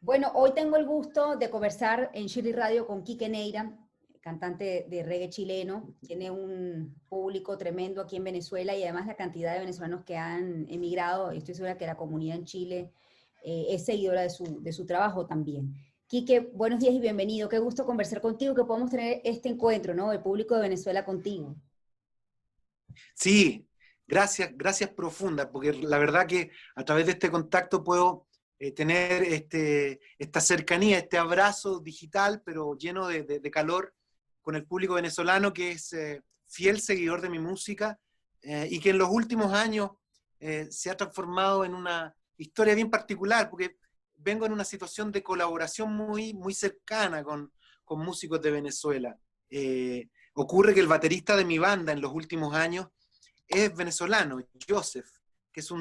Bueno, hoy tengo el gusto de conversar en Chile Radio con Quique Neira, cantante de reggae chileno. Tiene un público tremendo aquí en Venezuela y además la cantidad de venezolanos que han emigrado, estoy segura que la comunidad en Chile es seguidora de su trabajo también. Quique, buenos días y bienvenido. Qué gusto conversar contigo, que podamos tener este encuentro, ¿no? El público de Venezuela contigo. Sí, gracias profundas, porque la verdad que a través de este contacto puedo tener esta cercanía, este abrazo digital, pero lleno de calor con el público venezolano que es fiel seguidor de mi música y que en los últimos años se ha transformado en una historia bien particular, porque vengo en una situación de colaboración muy cercana con músicos de Venezuela. Ocurre que el baterista de mi banda en los últimos años es venezolano, Joseph, que es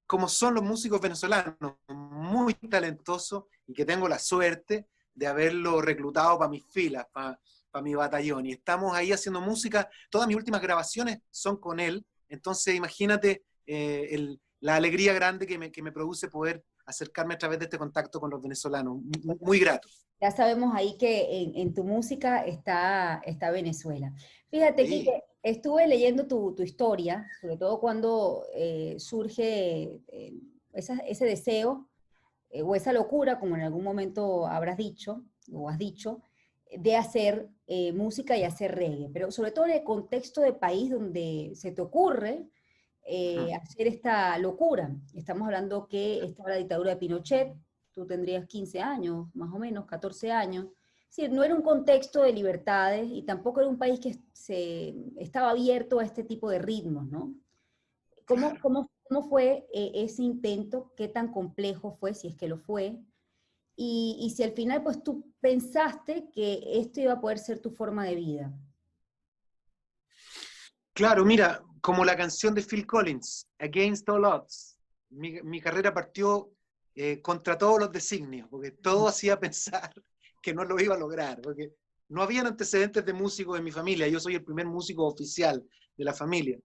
como son los músicos venezolanos, muy talentoso y que tengo la suerte de haberlo reclutado para mis filas, para mi batallón. Y estamos ahí haciendo música, todas mis últimas grabaciones son con él, entonces imagínate la alegría grande que me produce poder acercarme a través de este contacto con los venezolanos, muy grato. Ya sabemos ahí que en tu música está Venezuela. Fíjate, Sí. Quique, estuve leyendo tu historia, sobre todo cuando surge ese deseo o esa locura, como en algún momento habrás dicho o has dicho, de hacer música y hacer reggae, pero sobre todo en el contexto de país donde se te ocurre hacer esta locura. Estamos hablando que estaba la dictadura de Pinochet, tú tendrías 15 años, más o menos, 14 años. Es decir, no era un contexto de libertades y tampoco era un país que estaba abierto a este tipo de ritmos, ¿no? Claro. ¿Cómo fue ese intento? ¿Qué tan complejo fue, si es que lo fue? Y si al final pues tú pensaste que esto iba a poder ser tu forma de vida. Claro, mira, como la canción de Phil Collins, Against All Odds, mi carrera partió contra todos los designios, porque todo hacía pensar que no lo iba a lograr, porque no habían antecedentes de músicos en mi familia, yo soy el primer músico oficial de la familia.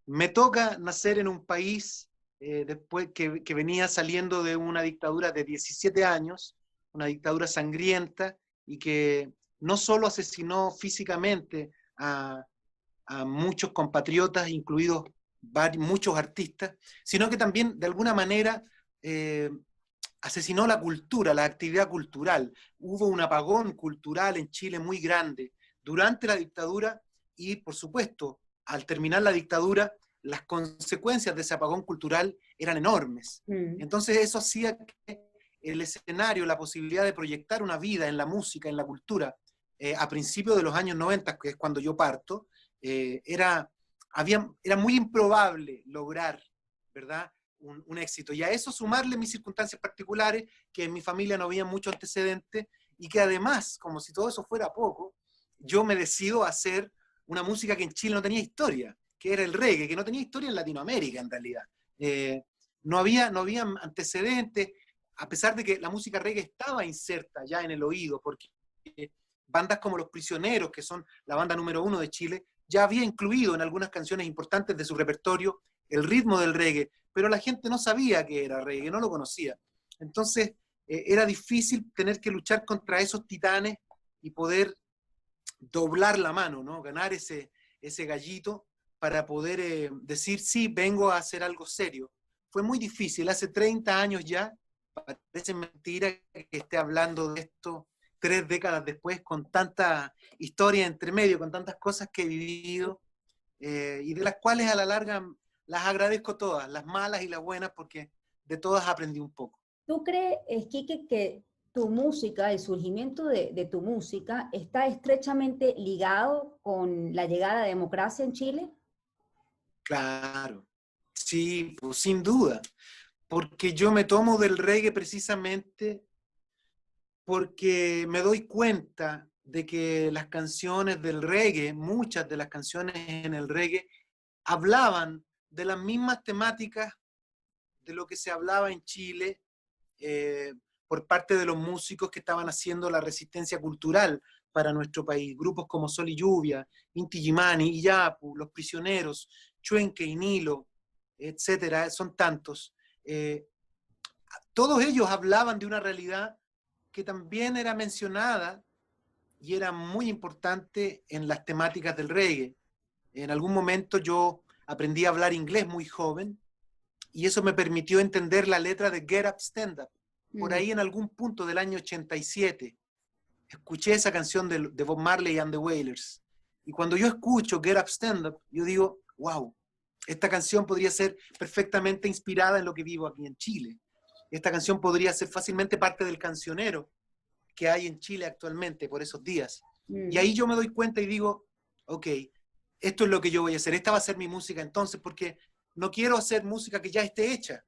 Me toca nacer en un país después que venía saliendo de una dictadura de 17 años, una dictadura sangrienta, y que no solo asesinó físicamente a muchos compatriotas, incluidos muchos artistas, sino que también de alguna manera eh, asesinó la cultura, la actividad cultural. Hubo un apagón cultural en Chile muy grande durante la dictadura y, por supuesto, al terminar la dictadura, las consecuencias de ese apagón cultural eran enormes. Mm. Entonces eso hacía que el escenario, la posibilidad de proyectar una vida en la música, en la cultura, a principios de los años 90, que es cuando yo parto, era, era muy improbable lograr, ¿verdad?, un éxito. Y a eso sumarle mis circunstancias particulares, que en mi familia no había mucho antecedente, y que además, como si todo eso fuera poco, yo me decido a hacer una música que en Chile no tenía historia, que era el reggae, que no tenía historia en Latinoamérica en realidad. No había antecedentes, a pesar de que la música reggae estaba inserta ya en el oído, porque bandas como Los Prisioneros, que son la banda número 1 de Chile, ya había incluido en algunas canciones importantes de su repertorio el ritmo del reggae, pero la gente no sabía que era reggae, no lo conocía. Entonces era difícil tener que luchar contra esos titanes y poder doblar la mano, ¿no? Ganar ese gallito para poder decir, sí, vengo a hacer algo serio. Fue muy difícil, hace 30 años ya, parece mentira que esté hablando de esto 3 décadas después, con tanta historia entre medio, con tantas cosas que he vivido, y de las cuales a la larga las agradezco todas, las malas y las buenas, porque de todas aprendí un poco. ¿Tú crees, Quique, que tu música, el surgimiento de tu música, está estrechamente ligado con la llegada de democracia en Chile? Claro, sí, pues, sin duda, porque yo me tomo del reggae precisamente porque me doy cuenta de que las canciones del reggae, muchas de las canciones en el reggae, hablaban de las mismas temáticas de lo que se hablaba en Chile eh, por parte de los músicos que estaban haciendo la resistencia cultural para nuestro país. Grupos como Sol y Lluvia, Inti Illimani, Iyapu, Los Prisioneros, Chuenque y Nilo, etcétera, son tantos. todos ellos hablaban de una realidad que también era mencionada y era muy importante en las temáticas del reggae. En algún momento yo aprendí a hablar inglés muy joven y eso me permitió entender la letra de Get Up, Stand Up. Por ahí en algún punto del año 87 escuché esa canción de Bob Marley and the Wailers. Y cuando yo escucho Get Up, Stand Up, yo digo, wow, esta canción podría ser perfectamente inspirada en lo que vivo aquí en Chile. Esta canción podría ser fácilmente parte del cancionero que hay en Chile actualmente por esos días. Y ahí yo me doy cuenta y digo, ok, esto es lo que yo voy a hacer, esta va a ser mi música entonces, porque no quiero hacer música que ya esté hecha.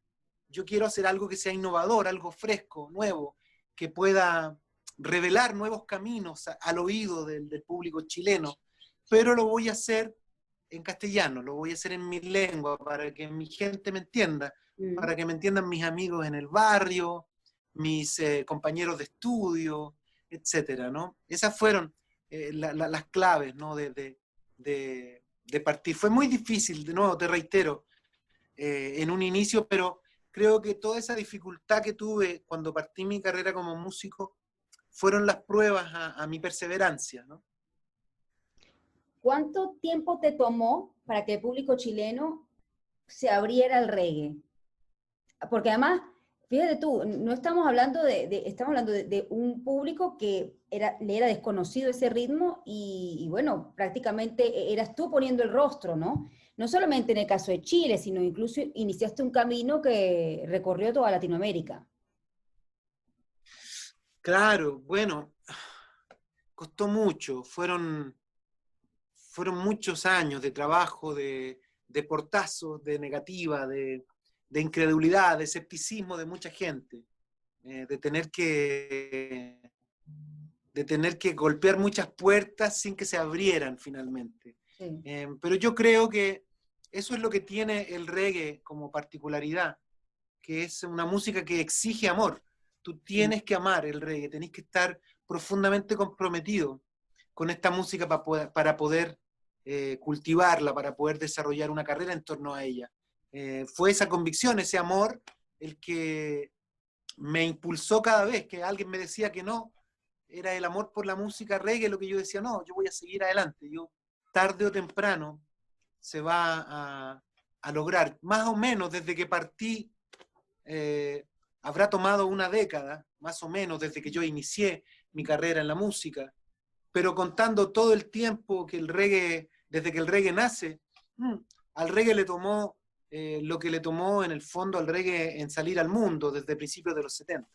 Yo quiero hacer algo que sea innovador, algo fresco, nuevo, que pueda revelar nuevos caminos al oído del público chileno, pero lo voy a hacer en castellano, lo voy a hacer en mi lengua, para que mi gente me entienda, para que me entiendan mis amigos en el barrio, mis compañeros de estudio, etcétera, ¿no? Esas fueron las claves, ¿no? De partir. Fue muy difícil, de nuevo, te reitero, en un inicio, pero creo que toda esa dificultad que tuve cuando partí mi carrera como músico fueron las pruebas a mi perseverancia, ¿no? ¿Cuánto tiempo te tomó para que el público chileno se abriera al reggae? Porque además, fíjate tú, no estamos hablando estamos hablando de un público que le era desconocido ese ritmo y bueno, prácticamente eras tú poniendo el rostro, ¿no? No solamente en el caso de Chile, sino incluso iniciaste un camino que recorrió toda Latinoamérica. Claro, bueno, costó mucho, fueron muchos años de trabajo, de portazos, de negativa, de incredulidad, de escepticismo de mucha gente, de de tener que golpear muchas puertas sin que se abrieran finalmente. Sí. Pero yo creo que eso es lo que tiene el reggae como particularidad, que es una música que exige amor. Tú tienes que amar el reggae, tenés que estar profundamente comprometido con esta música para poder cultivarla, para poder desarrollar una carrera en torno a ella. Fue esa convicción, ese amor, el que me impulsó cada vez que alguien me decía que no, era el amor por la música reggae lo que yo decía, no, yo voy a seguir adelante, yo tarde o temprano se va a lograr. Más o menos desde que partí, habrá tomado una década, más o menos desde que yo inicié mi carrera en la música, pero contando todo el tiempo que el reggae, desde que el reggae nace, al reggae le tomó lo que le tomó en el fondo al reggae en salir al mundo desde principios de los 70.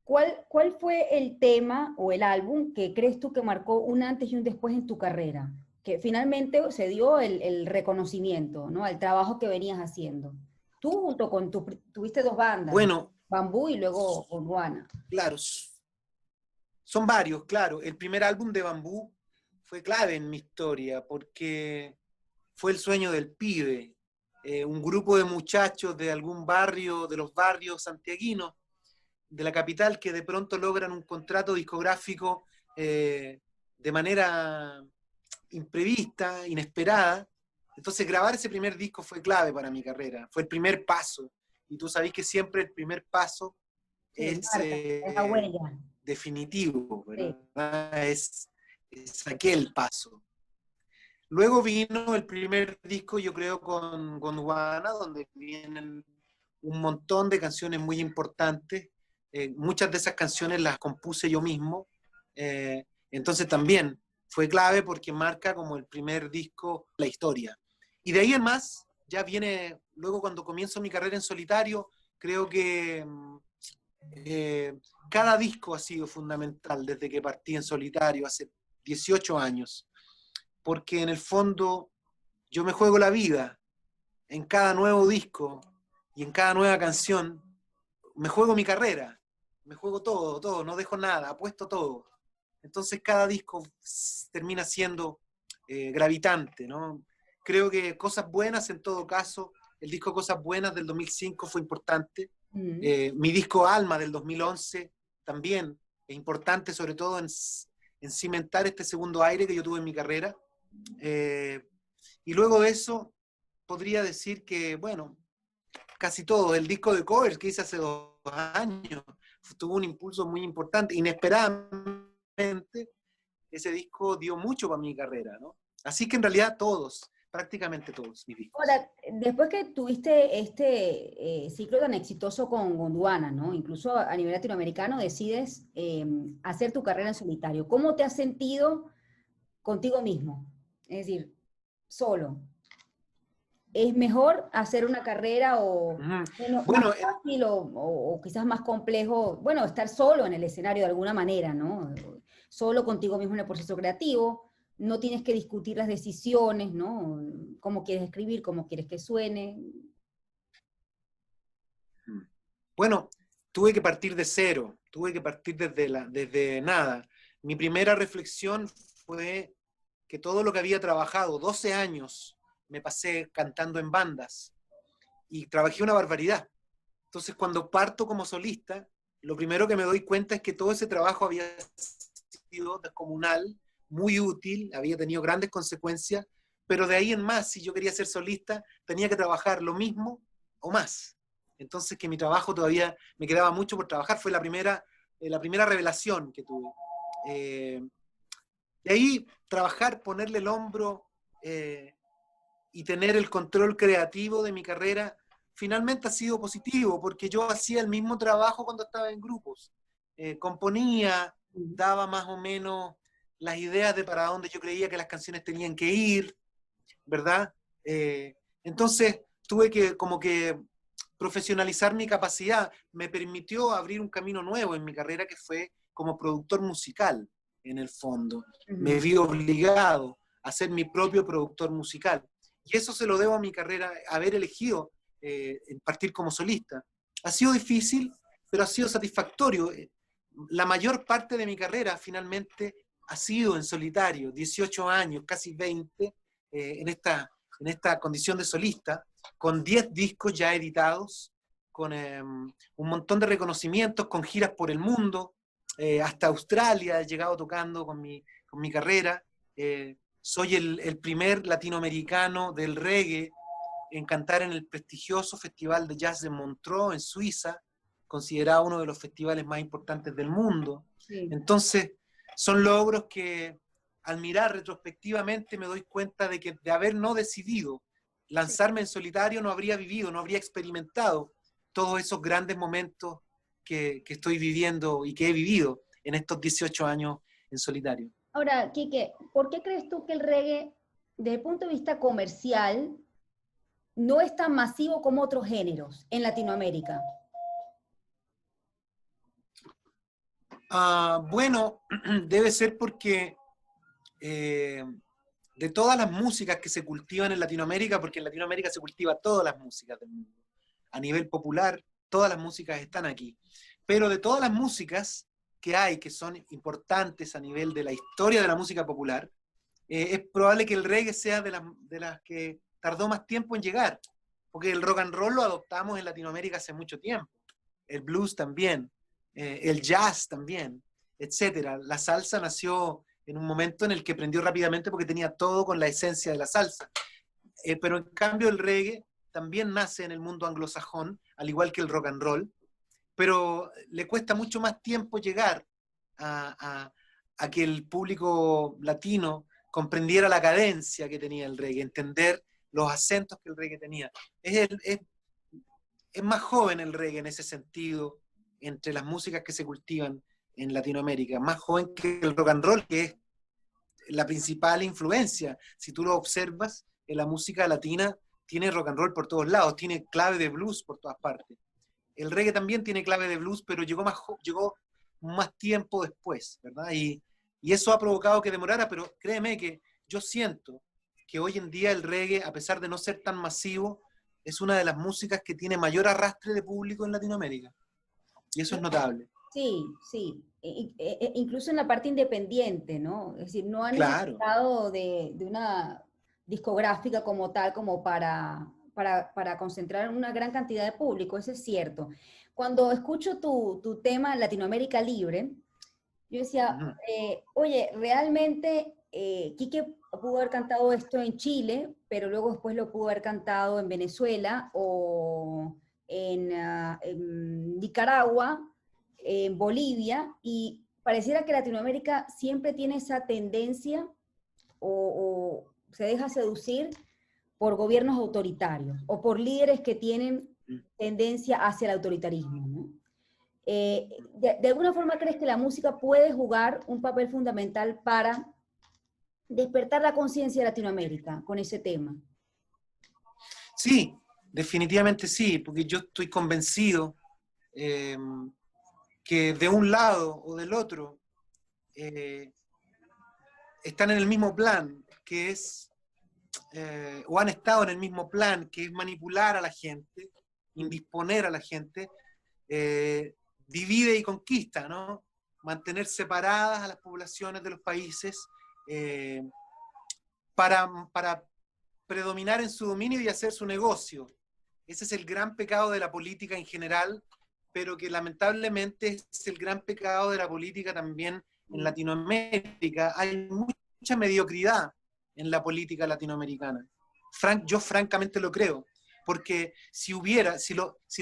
¿Cuál fue el tema o el álbum que crees tú que marcó un antes y un después en tu carrera? Que finalmente se dio el reconocimiento, ¿no? Al trabajo que venías haciendo. Tú junto con tuviste dos bandas, Bueno, Bambú y luego Gondwana. claro, son varios, claro. El primer álbum de Bambú fue clave en mi historia porque fue el sueño del pibe. Un grupo de muchachos de algún barrio, de los barrios santiaguinos, de la capital, que de pronto logran un contrato discográfico de manera imprevista, inesperada. Entonces grabar ese primer disco fue clave para mi carrera, fue el primer paso. Y tú sabes que siempre el primer paso Sí, es marca, es la huella. definitivo, Sí. ¿verdad? Es aquel paso. Luego vino el primer disco, yo creo, con Gondwana, donde vienen un montón de canciones muy importantes. Muchas de esas canciones las compuse yo mismo. Entonces también fue clave porque marca como el primer disco la historia. Y de ahí en más, ya viene, luego cuando comienzo mi carrera en solitario, creo que cada disco ha sido fundamental desde que partí en solitario hace 18 años, porque en el fondo yo me juego la vida en cada nuevo disco y en cada nueva canción, me juego mi carrera, me juego todo, todo, no dejo nada, apuesto todo. Entonces cada disco termina siendo gravitante, ¿no? Creo que Cosas Buenas en todo caso, el disco Cosas Buenas del 2005 fue importante. Mi disco Alma del 2011 también es importante, sobre todo en cimentar este segundo aire que yo tuve en mi carrera. Y luego de eso, podría decir que, bueno, casi todos. El disco de covers que hice hace 2 años tuvo un impulso muy importante. Inesperadamente, ese disco dio mucho para mi carrera, ¿no? Así que en realidad todos, prácticamente todos mis discos. Ahora, después que tuviste este ciclo tan exitoso con Gondwana, ¿no? Incluso a nivel latinoamericano decides hacer tu carrera en solitario. ¿Cómo te has sentido contigo mismo? Es decir, solo. ¿Es mejor hacer una carrera o más Bueno, fácil o quizás más complejo? Bueno, estar solo en el escenario de alguna manera, ¿no? Solo contigo mismo en el proceso creativo, no tienes que discutir las decisiones, ¿no? Cómo quieres escribir, cómo quieres que suene. bueno, tuve que partir de cero, tuve que partir desde nada. Mi primera reflexión fue que todo lo que había trabajado, 12 años, me pasé cantando en bandas y trabajé una barbaridad. Entonces, cuando parto como solista, lo primero que me doy cuenta es que todo ese trabajo había sido descomunal, muy útil, había tenido grandes consecuencias, pero de ahí en más, si yo quería ser solista, tenía que trabajar lo mismo o más. Entonces, que mi trabajo todavía me quedaba mucho por trabajar, fue la primera revelación que tuve. De ahí, trabajar, ponerle el hombro y tener el control creativo de mi carrera, finalmente ha sido positivo, porque yo hacía el mismo trabajo cuando estaba en grupos. Componía, daba más o menos las ideas de para dónde yo creía que las canciones tenían que ir, ¿verdad? Entonces tuve que como que profesionalizar mi capacidad, me permitió abrir un camino nuevo en mi carrera que fue como productor musical, en el fondo. Me vi obligado a ser mi propio productor musical. Y eso se lo debo a mi carrera, haber elegido partir como solista. Ha sido difícil, pero ha sido satisfactorio. La mayor parte de mi carrera finalmente ha sido en solitario, 18 años, casi 20, en esta condición de solista, con 10 discos ya editados, con un montón de reconocimientos, con giras por el mundo, hasta Australia he llegado tocando con mi carrera. Soy el primer latinoamericano del reggae en cantar en el prestigioso Festival de Jazz de Montreux, en Suiza, considerado uno de los festivales más importantes del mundo. Sí. Entonces, son logros que al mirar retrospectivamente me doy cuenta de que de haber no decidido lanzarme en solitario no habría vivido, no habría experimentado todos esos grandes momentos que estoy viviendo y que he vivido en estos 18 años en solitario. Ahora, Quique, ¿por qué crees tú que el reggae, desde el punto de vista comercial, no es tan masivo como otros géneros en Latinoamérica? Bueno, debe ser porque de todas las músicas que se cultivan en Latinoamérica, porque en Latinoamérica se cultiva todas las músicas del mundo. A nivel popular, todas las músicas están aquí. Pero de todas las músicas que hay, que son importantes a nivel de la historia de la música popular, es probable que el reggae sea de las que tardó más tiempo en llegar, porque el rock and roll lo adoptamos en Latinoamérica hace mucho tiempo, el blues también, el jazz también, etcétera. La salsa nació en un momento en el que prendió rápidamente porque tenía todo con la esencia de la salsa. Pero en cambio el reggae también nace en el mundo anglosajón, al igual que el rock and roll, pero le cuesta mucho más tiempo llegar a que el público latino comprendiera la cadencia que tenía el reggae, entender los acentos que el reggae tenía. Es más joven el reggae en ese sentido, entre las músicas que se cultivan en Latinoamérica, más joven que el rock and roll, que es la principal influencia. Si tú lo observas, en la música latina tiene rock and roll por todos lados, tiene clave de blues por todas partes. El reggae también tiene clave de blues, pero llegó más tiempo después, ¿verdad? Y eso ha provocado que demorara, pero créeme que yo siento que hoy en día el reggae, a pesar de no ser tan masivo, es una de las músicas que tiene mayor arrastre de público en Latinoamérica. Y eso es notable. Sí, sí. Incluso en la parte independiente, ¿no? Es decir, no han Claro. necesitado de una discográfica como tal, como para concentrar una gran cantidad de público, eso es cierto. Cuando escucho tu tema Latinoamérica Libre, yo decía, Uh-huh. oye, realmente Quique pudo haber cantado esto en Chile, pero luego después lo pudo haber cantado en Venezuela o en Nicaragua, en Bolivia, y pareciera que Latinoamérica siempre tiene esa tendencia o se deja seducir por gobiernos autoritarios o por líderes que tienen tendencia hacia el autoritarismo, ¿no? ¿De alguna forma crees que la música puede jugar un papel fundamental para despertar la conciencia de Latinoamérica con ese tema? Sí, definitivamente sí, porque yo estoy convencido que de un lado o del otro están en el mismo plan, que es, o han estado en el mismo plan, que es manipular a la gente, indisponer a la gente, divide y conquista, ¿no? Mantener separadas a las poblaciones de los países para predominar en su dominio y hacer su negocio. Ese es el gran pecado de la política en general, pero que lamentablemente es el gran pecado de la política también en Latinoamérica. Hay mucha mediocridad en la política latinoamericana. Yo francamente lo creo, porque si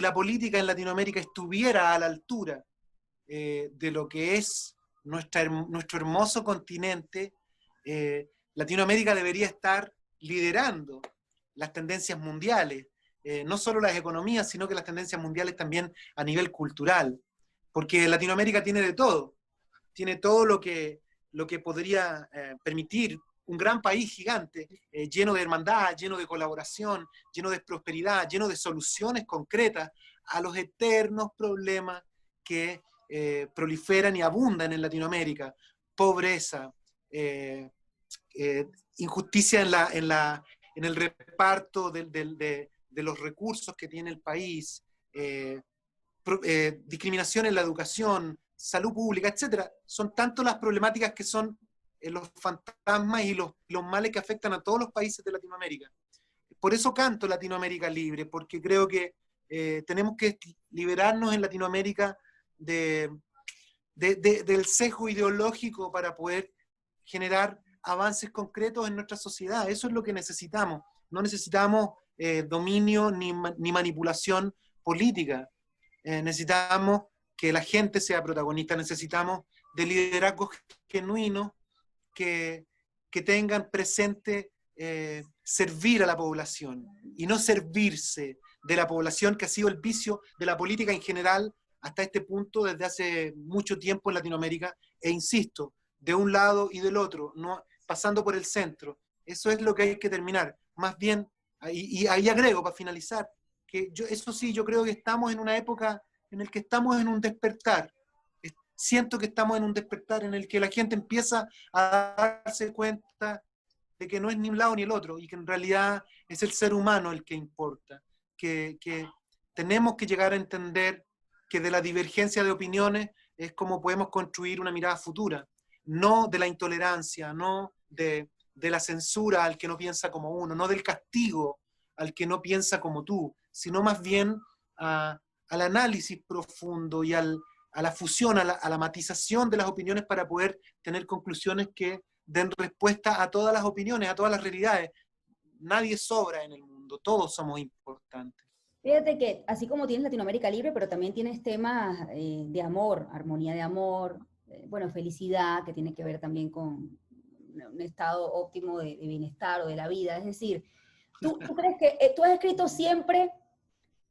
la política en Latinoamérica estuviera a la altura de lo que es nuestro hermoso continente, Latinoamérica debería estar liderando las tendencias mundiales, no solo las economías, sino que las tendencias mundiales también a nivel cultural, porque Latinoamérica tiene todo lo que podría permitir un gran país gigante, lleno de hermandad, lleno de colaboración, lleno de prosperidad, lleno de soluciones concretas a los eternos problemas que proliferan y abundan en Latinoamérica: pobreza, injusticia en el reparto de los recursos que tiene el país, discriminación en la educación, salud pública, etcétera. Son tanto las problemáticas que son los fantasmas y los males que afectan a todos los países de Latinoamérica. Por eso canto Latinoamérica Libre, porque creo que tenemos que liberarnos en Latinoamérica del sesgo ideológico para poder generar avances concretos en nuestra sociedad. Eso es lo que necesitamos. No necesitamos dominio ni manipulación política. Necesitamos que la gente sea protagonista, necesitamos de liderazgos genuinos que tengan presente servir a la población y no servirse de la población, que ha sido el vicio de la política en general hasta este punto desde hace mucho tiempo en Latinoamérica, e insisto, de un lado y del otro, no pasando por el centro. Eso es lo que hay que terminar. Más bien, y ahí agrego para finalizar, que eso sí, yo creo que estamos en una época en la que estamos en un despertar. Siento que estamos en un despertar en el que la gente empieza a darse cuenta de que no es ni un lado ni el otro, y que en realidad es el ser humano el que importa, que tenemos que llegar a entender que de la divergencia de opiniones es como podemos construir una mirada futura, no de la intolerancia, no de la censura al que no piensa como uno, no del castigo al que no piensa como tú, sino más bien al análisis profundo y a la fusión, a la matización de las opiniones para poder tener conclusiones que den respuesta a todas las opiniones, a todas las realidades. Nadie sobra en el mundo, todos somos importantes. Fíjate que así como tienes Latinoamérica Libre, pero también tienes temas de amor, armonía de amor, bueno, felicidad, que tiene que ver también con un estado óptimo de bienestar o de la vida. Es decir, ¿tú crees que tú has escrito siempre